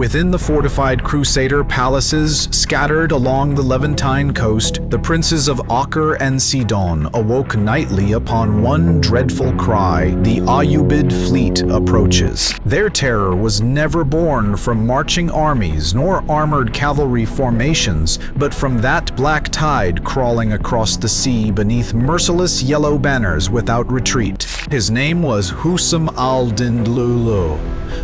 Within the fortified Crusader palaces scattered along the Levantine coast, the princes of Acre and Sidon awoke nightly upon one dreadful cry: the Ayyubid fleet approaches. Their terror was never born from marching armies nor armored cavalry formations, but from that black tide crawling across the sea beneath merciless yellow banners without retreat. His name was Husam al-Din Lulu,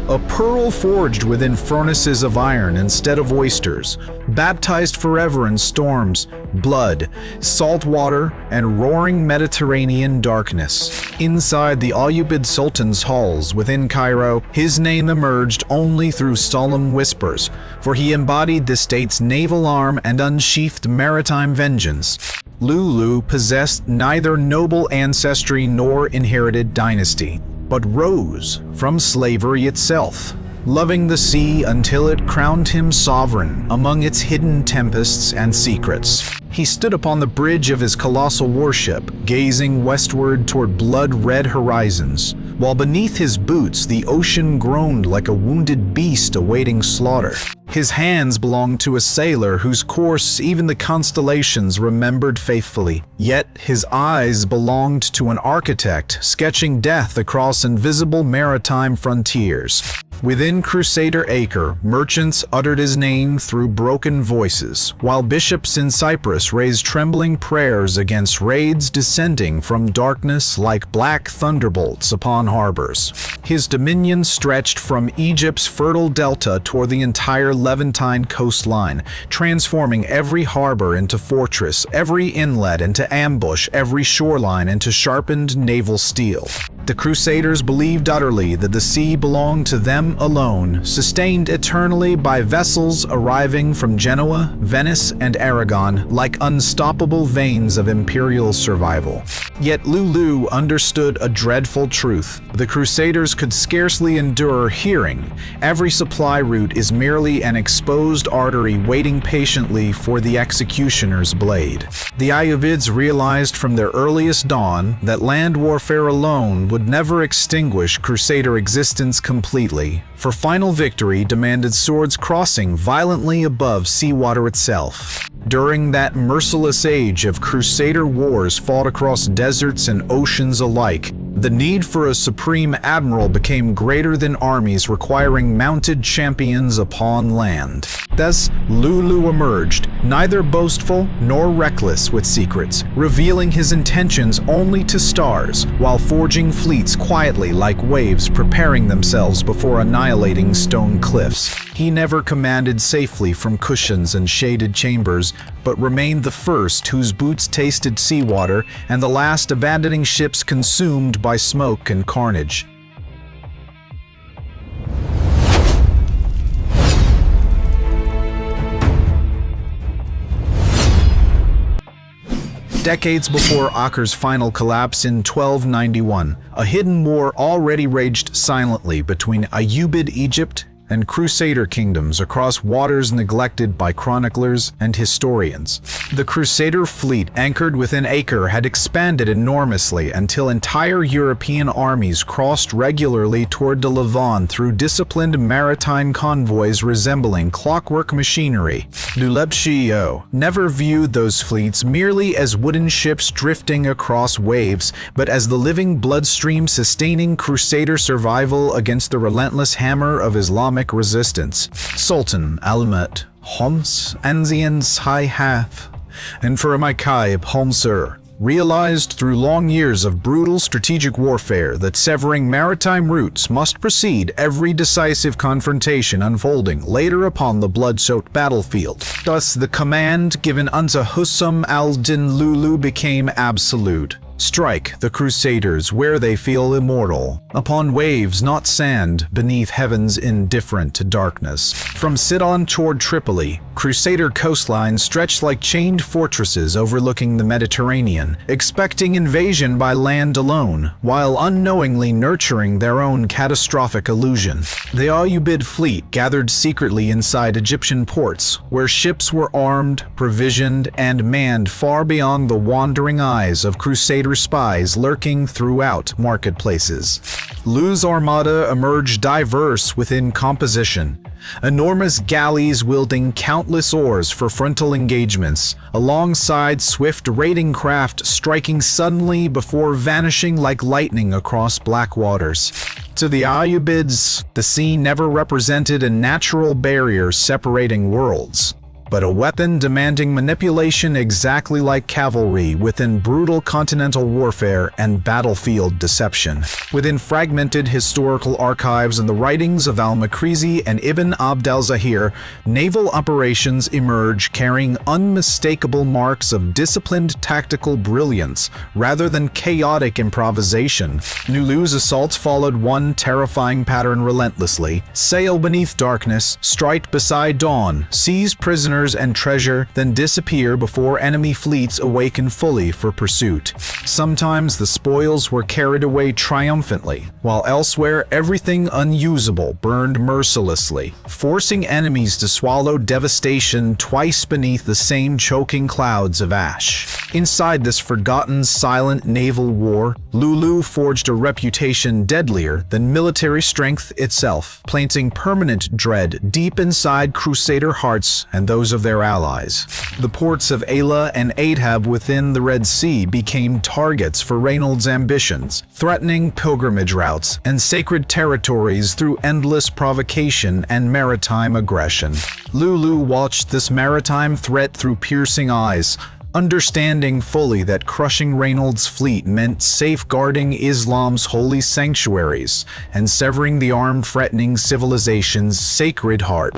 a pearl forged within furnaces of iron instead of oysters, baptized forever in storms, blood, salt water, and roaring Mediterranean darkness. Inside the Ayyubid Sultan's halls within Cairo, his name emerged only through solemn whispers, for he embodied the state's naval arm and unsheathed maritime vengeance. Lulu possessed neither noble ancestry nor inherited dynasty, but rose from slavery itself, loving the sea until it crowned him sovereign among its hidden tempests and secrets. He stood upon the bridge of his colossal warship, gazing westward toward blood-red horizons, while beneath his boots the ocean groaned like a wounded beast awaiting slaughter. His hands belonged to a sailor whose course even the constellations remembered faithfully. Yet his eyes belonged to an architect sketching death across invisible maritime frontiers. Within Crusader Acre, merchants uttered his name through broken voices, while bishops in Cyprus raised trembling prayers against raids descending from darkness like black thunderbolts upon harbors. His dominion stretched from Egypt's fertile delta toward the entire Levantine coastline, transforming every harbor into fortress, every inlet into ambush, every shoreline into sharpened naval steel. The Crusaders believed utterly that the sea belonged to them alone, sustained eternally by vessels arriving from Genoa, Venice, and Aragon like unstoppable veins of imperial survival. Yet Lulu understood a dreadful truth. The Crusaders could scarcely endure hearing, "Every supply route is merely an exposed artery waiting patiently for the executioner's blade." The Ayyubids realized from their earliest dawn that land warfare alone would never extinguish Crusader existence completely, for final victory demanded swords crossing violently above seawater itself. During that merciless age of Crusader wars fought across deserts and oceans alike, the need for a supreme admiral became greater than armies requiring mounted champions upon land. Thus, Lulu emerged, neither boastful nor reckless with secrets, revealing his intentions only to stars, while forging fleets quietly like waves preparing themselves before annihilating stone cliffs. He never commanded safely from cushions and shaded chambers, but remained the first whose boots tasted seawater and the last abandoning ships consumed by smoke and carnage. Decades before Acre's final collapse in 1291, a hidden war already raged silently between Ayyubid Egypt and Crusader kingdoms across waters neglected by chroniclers and historians. The Crusader fleet anchored within Acre had expanded enormously until entire European armies crossed regularly toward the Levant through disciplined maritime convoys resembling clockwork machinery. Lulebshio never viewed those fleets merely as wooden ships drifting across waves, but as the living bloodstream sustaining Crusader survival against the relentless hammer of Islamic resistance. Sultan Al-Mat, Homs, Anzian Sai-Haf, and Firmikaib Homsur realized through long years of brutal strategic warfare that severing maritime routes must precede every decisive confrontation unfolding later upon the blood-soaked battlefield. Thus, the command given unto Husam al-Din Lulu became absolute. Strike the Crusaders where they feel immortal, upon waves not sand, beneath heaven's indifferent darkness. From Sidon toward Tripoli, Crusader coastlines stretched like chained fortresses overlooking the Mediterranean, expecting invasion by land alone, while unknowingly nurturing their own catastrophic illusion. The Ayyubid fleet gathered secretly inside Egyptian ports, where ships were armed, provisioned, and manned far beyond the wandering eyes of Crusader spies lurking throughout marketplaces. Lulu's armada emerged diverse within composition, enormous galleys wielding countless oars for frontal engagements, alongside swift raiding craft striking suddenly before vanishing like lightning across black waters. To the Ayyubids, the sea never represented a natural barrier separating worlds, but a weapon demanding manipulation exactly like cavalry within brutal continental warfare and battlefield deception. Within fragmented historical archives and the writings of al-Makrizi and Ibn Abd al-Zahir, naval operations emerge carrying unmistakable marks of disciplined tactical brilliance rather than chaotic improvisation. Lulu's assaults followed one terrifying pattern relentlessly: sail beneath darkness, strike beside dawn, seize prisoners and treasure, then disappear before enemy fleets awaken fully for pursuit. Sometimes the spoils were carried away triumphantly, while elsewhere everything unusable burned mercilessly, forcing enemies to swallow devastation twice beneath the same choking clouds of ash. Inside this forgotten, silent naval war, Lulu forged a reputation deadlier than military strength itself, planting permanent dread deep inside Crusader hearts and those of their allies. The ports of Ayla and Adhab within the Red Sea became targets for Reynolds' ambitions, threatening pilgrimage routes and sacred territories through endless provocation and maritime aggression. Lulu watched this maritime threat through piercing eyes, understanding fully that crushing Reynolds' fleet meant safeguarding Islam's holy sanctuaries and severing the armed threatening civilization's sacred heart.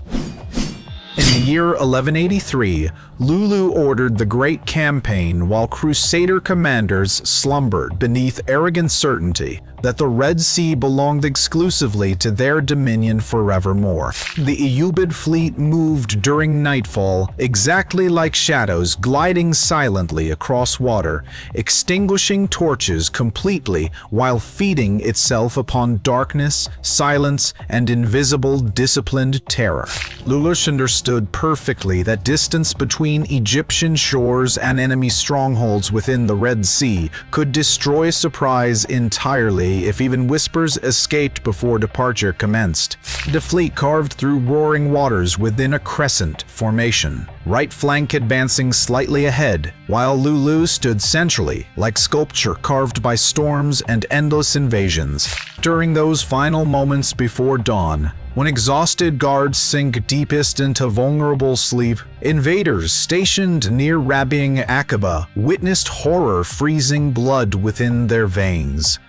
In the year 1183, Lulu ordered the Great Campaign while Crusader commanders slumbered beneath arrogant certainty that the Red Sea belonged exclusively to their dominion forevermore. The Ayyubid fleet moved during nightfall, exactly like shadows gliding silently across water, extinguishing torches completely while feeding itself upon darkness, silence, and invisible disciplined terror. Lulu understood perfectly that distance between Egyptian shores and enemy strongholds within the Red Sea could destroy surprise entirely if even whispers escaped before departure commenced. The fleet carved through roaring waters within a crescent formation, right flank advancing slightly ahead, while Lulu stood centrally, like sculpture carved by storms and endless invasions. During those final moments before dawn, when exhausted guards sink deepest into vulnerable sleep, invaders stationed near Rabbing Aqaba witnessed horror freezing blood within their veins.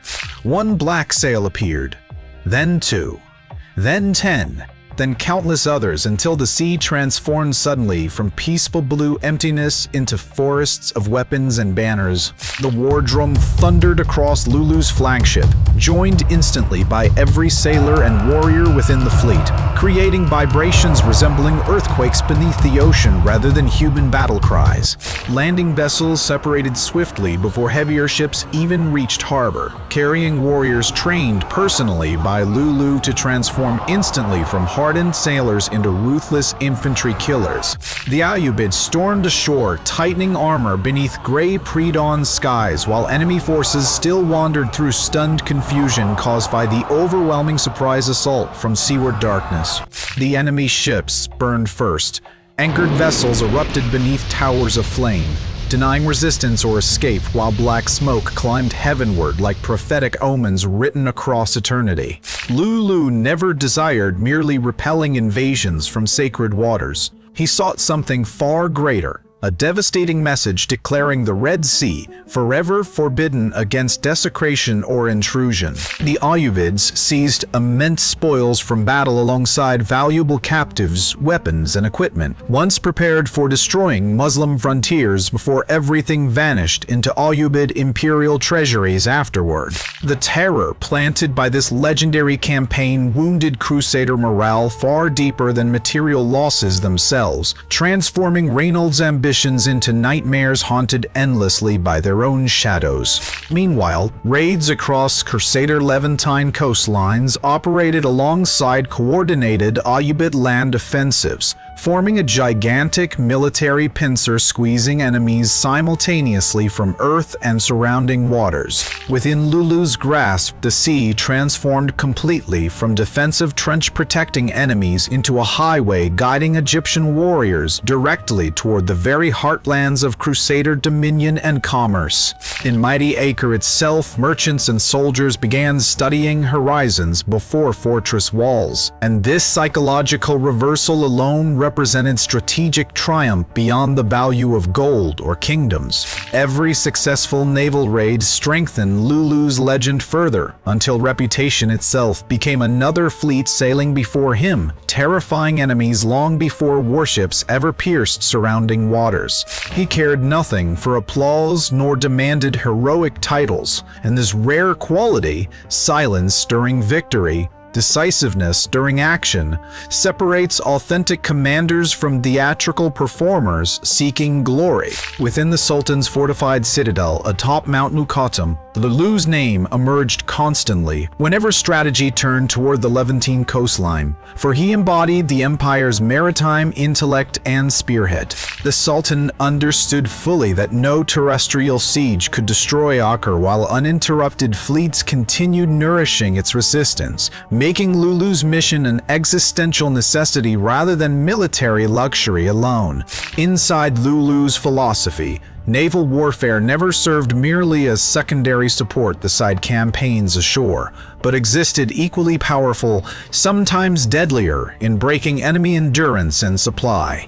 One black sail appeared, then two, then 10, then countless others until the sea transformed suddenly from peaceful blue emptiness into forests of weapons and banners. The war drum thundered across Lulu's flagship, joined instantly by every sailor and warrior within the fleet, creating vibrations resembling earthquakes beneath the ocean rather than human battle cries. Landing vessels separated swiftly before heavier ships even reached harbor, carrying warriors trained personally by Lulu to transform instantly from hardened sailors into ruthless infantry killers. The Ayyubids stormed ashore, tightening armor beneath gray pre-dawn skies, while enemy forces still wandered through stunned confusion caused by the overwhelming surprise assault from seaward darkness. The enemy ships burned first. Anchored vessels erupted beneath towers of flame, denying resistance or escape, while black smoke climbed heavenward like prophetic omens written across eternity. Lulu never desired merely repelling invasions from sacred waters. He sought something far greater, a devastating message declaring the Red Sea forever forbidden against desecration or intrusion. The Ayyubids seized immense spoils from battle alongside valuable captives, weapons, and equipment, once prepared for destroying Muslim frontiers before everything vanished into Ayyubid imperial treasuries afterward. The terror planted by this legendary campaign wounded Crusader morale far deeper than material losses themselves, transforming Reynolds' ambitions into nightmares haunted endlessly by their own shadows. Meanwhile, raids across Crusader Levantine coastlines operated alongside coordinated Ayyubid land offensives, forming a gigantic military pincer squeezing enemies simultaneously from earth and surrounding waters. Within Lulu's grasp, the sea transformed completely from defensive trench protecting enemies into a highway guiding Egyptian warriors directly toward the very heartlands of Crusader dominion and commerce. In mighty Acre itself, merchants and soldiers began studying horizons before fortress walls, and this psychological reversal alone represented strategic triumph beyond the value of gold or kingdoms. Every successful naval raid strengthened Lulu's legend further, until reputation itself became another fleet sailing before him, terrifying enemies long before warships ever pierced surrounding waters. He cared nothing for applause nor demanded heroic titles, and this rare quality, silence during victory, decisiveness during action, separates authentic commanders from theatrical performers seeking glory. Within the Sultan's fortified citadel atop Mount Nuqatam, Lulu's name emerged constantly whenever strategy turned toward the Levantine coastline, for he embodied the empire's maritime intellect and spearhead. The Sultan understood fully that no terrestrial siege could destroy Acre while uninterrupted fleets continued nourishing its resistance, making Lulu's mission an existential necessity rather than military luxury alone. Inside Lulu's philosophy, naval warfare never served merely as secondary support beside campaigns ashore, but existed equally powerful, sometimes deadlier, in breaking enemy endurance and supply.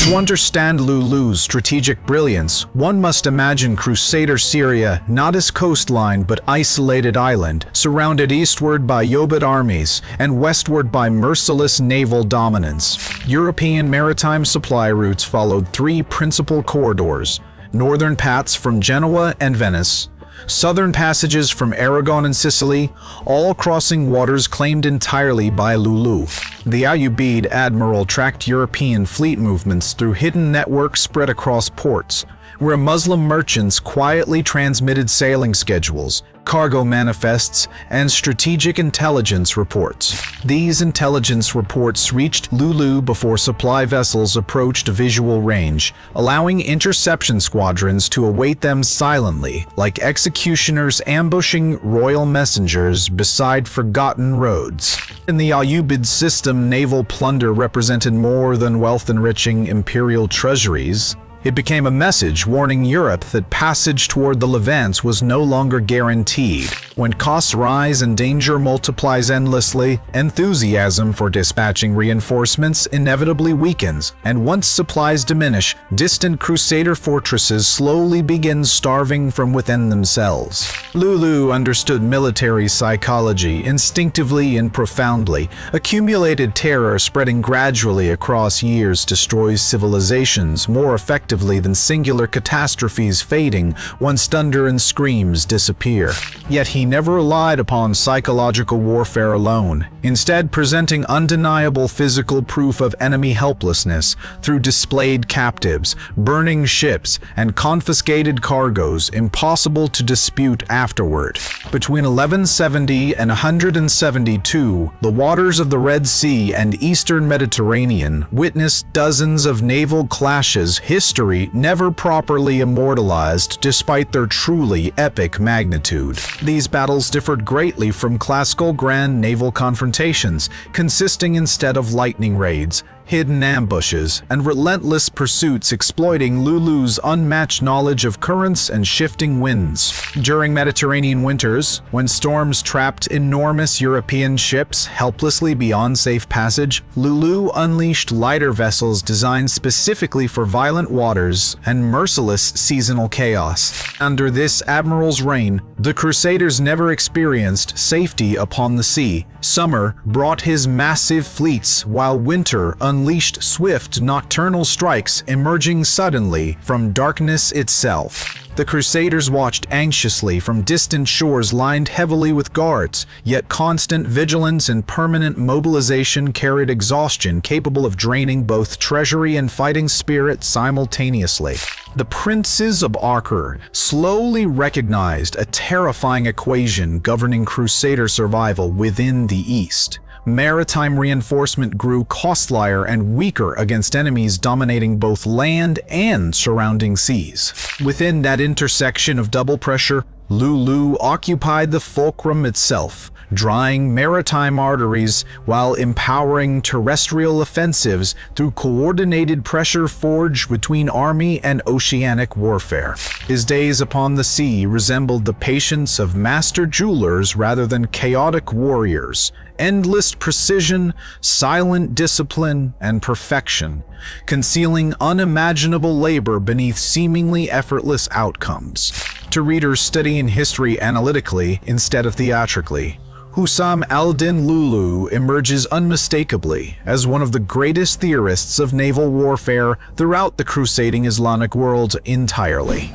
To understand Lulu's strategic brilliance, one must imagine Crusader Syria not as coastline but isolated island, surrounded eastward by Ayyubid armies and westward by merciless naval dominance. European maritime supply routes followed three principal corridors: northern paths from Genoa and Venice, southern passages from Aragon and Sicily, all crossing waters claimed entirely by Lulu. The Ayyubid Admiral tracked European fleet movements through hidden networks spread across ports, where Muslim merchants quietly transmitted sailing schedules, cargo manifests, and strategic intelligence reports. These intelligence reports reached Lulu before supply vessels approached visual range, allowing interception squadrons to await them silently, like executioners ambushing royal messengers beside forgotten roads. In the Ayyubid system, naval plunder represented more than wealth-enriching imperial treasuries. It became a message warning Europe that passage toward the Levant was no longer guaranteed. When costs rise and danger multiplies endlessly, enthusiasm for dispatching reinforcements inevitably weakens, and once supplies diminish, distant Crusader fortresses slowly begin starving from within themselves. Lulu understood military psychology instinctively and profoundly. Accumulated terror spreading gradually across years destroys civilizations more effectively than singular catastrophes fading once thunder and screams disappear. Yet he never relied upon psychological warfare alone, instead presenting undeniable physical proof of enemy helplessness through displayed captives, burning ships, and confiscated cargoes impossible to dispute afterward. Between 1170 and 172, the waters of the Red Sea and Eastern Mediterranean witnessed dozens of naval clashes history never properly immortalized despite their truly epic magnitude. These battles differed greatly from classical grand naval confrontations, consisting instead of lightning raids, hidden ambushes, and relentless pursuits exploiting Lulu's unmatched knowledge of currents and shifting winds. During Mediterranean winters, when storms trapped enormous European ships helplessly beyond safe passage, Lulu unleashed lighter vessels designed specifically for violent waters and merciless seasonal chaos. Under this admiral's reign, the Crusaders never experienced safety upon the sea. Summer brought his massive fleets, while winter unleashed swift nocturnal strikes emerging suddenly from darkness itself. The Crusaders watched anxiously from distant shores lined heavily with guards, yet constant vigilance and permanent mobilization carried exhaustion capable of draining both treasury and fighting spirit simultaneously. The princes of Acre slowly recognized a terrifying equation governing Crusader survival within the East. maritime reinforcement grew costlier and weaker against enemies dominating both land and surrounding seas. Within that intersection of double pressure, Lulu occupied the fulcrum itself, drying maritime arteries while empowering terrestrial offensives through coordinated pressure forged between army and oceanic warfare. His days upon the sea resembled the patience of master jewelers rather than chaotic warriors. Endless precision, silent discipline, and perfection, concealing unimaginable labor beneath seemingly effortless outcomes. To readers studying history analytically instead of theatrically, Husam al-Din Lulu emerges unmistakably as one of the greatest theorists of naval warfare throughout the crusading Islamic world entirely.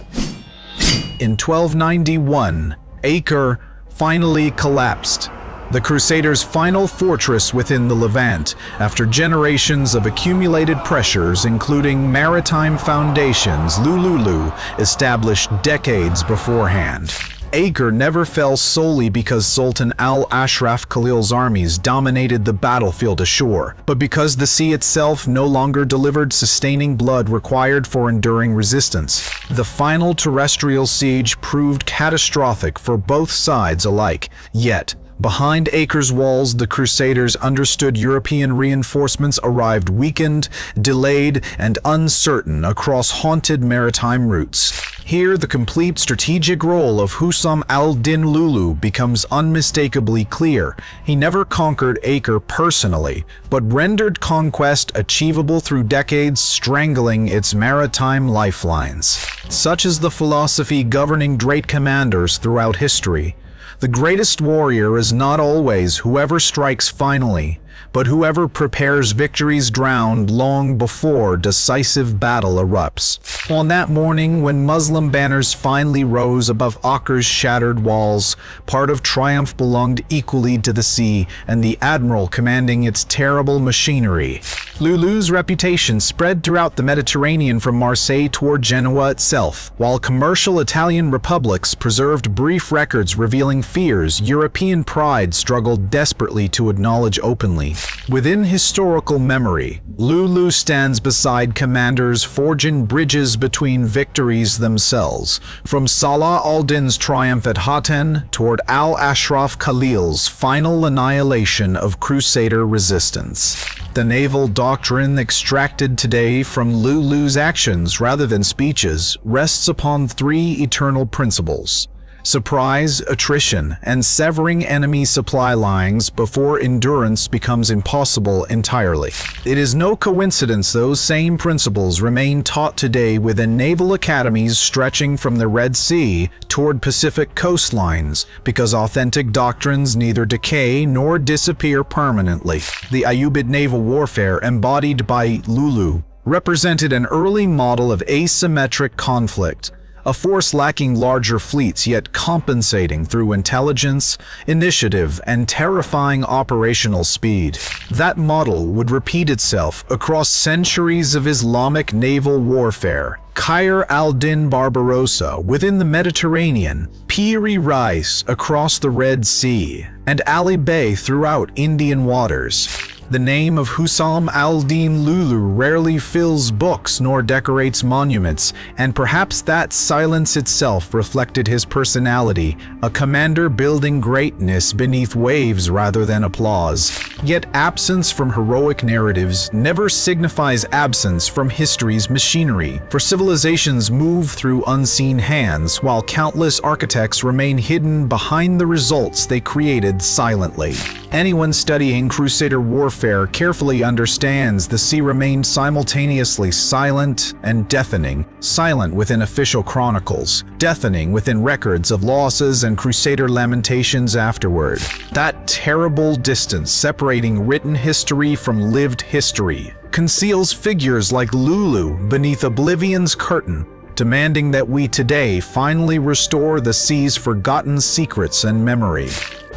In 1291, Acre finally collapsed, the Crusaders' final fortress within the Levant, after generations of accumulated pressures, including maritime foundations Lulu established decades beforehand. Acre never fell solely because Sultan al-Ashraf Khalil's armies dominated the battlefield ashore, but because the sea itself no longer delivered sustaining blood required for enduring resistance. The final terrestrial siege proved catastrophic for both sides alike, yet behind Acre's walls, the Crusaders understood European reinforcements arrived weakened, delayed, and uncertain across haunted maritime routes. Here, the complete strategic role of Husam al-Din Lulu becomes unmistakably clear. He never conquered Acre personally, but rendered conquest achievable through decades, strangling its maritime lifelines. Such is the philosophy governing great commanders throughout history. The greatest warrior is not always whoever strikes finally, but whoever prepares victories drowned long before decisive battle erupts. On that morning, when Muslim banners finally rose above Acre's shattered walls, part of triumph belonged equally to the sea and the Admiral commanding its terrible machinery. Lulu's reputation spread throughout the Mediterranean from Marseille toward Genoa itself, while commercial Italian republics preserved brief records revealing fears European pride struggled desperately to acknowledge openly. Within historical memory, Lulu stands beside commanders forging bridges between victories themselves, from Salah al-Din's triumph at Hattin toward al-Ashraf Khalil's final annihilation of Crusader resistance. The naval doctrine extracted today from Lulu's actions rather than speeches rests upon three eternal principles: surprise, attrition, and severing enemy supply lines before endurance becomes impossible entirely. It is no coincidence those same principles remain taught today within naval academies stretching from the Red Sea toward Pacific coastlines, because authentic doctrines neither decay nor disappear permanently. The Ayyubid naval warfare embodied by Lulu represented an early model of asymmetric conflict, a force lacking larger fleets yet compensating through intelligence, initiative, and terrifying operational speed. That model would repeat itself across centuries of Islamic naval warfare. Khair al-Din Barbarossa within the Mediterranean, Piri Reis across the Red Sea, and Ali Bey throughout Indian waters. The name of Husam al-Din Lulu rarely fills books nor decorates monuments, and perhaps that silence itself reflected his personality, a commander building greatness beneath waves rather than applause. Yet absence from heroic narratives never signifies absence from history's machinery, for civilizations move through unseen hands, while countless architects remain hidden behind the results they created silently. Anyone studying Crusader warfare carefully understands the sea remained simultaneously silent and deafening, silent within official chronicles, deafening within records of losses and Crusader lamentations afterward. That terrible distance separating written history from lived history conceals figures like Lulu beneath oblivion's curtain, demanding that we today finally restore the sea's forgotten secrets and memory.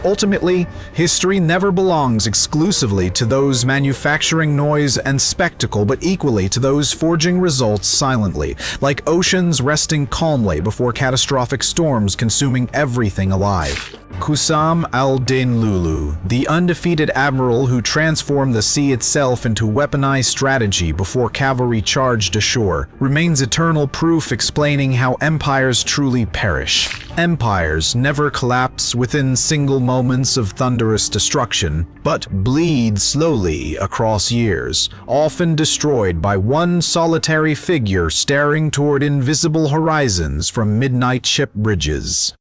Ultimately, history never belongs exclusively to those manufacturing noise and spectacle, but equally to those forging results silently, like oceans resting calmly before catastrophic storms consuming everything alive. Husam al-Din Lulu, the undefeated admiral who transformed the sea itself into weaponized strategy before cavalry charged ashore, remains eternal proof explaining how empires truly perish. Empires never collapse within single moments of thunderous destruction, but bleed slowly across years, often destroyed by one solitary figure staring toward invisible horizons from midnight ship bridges.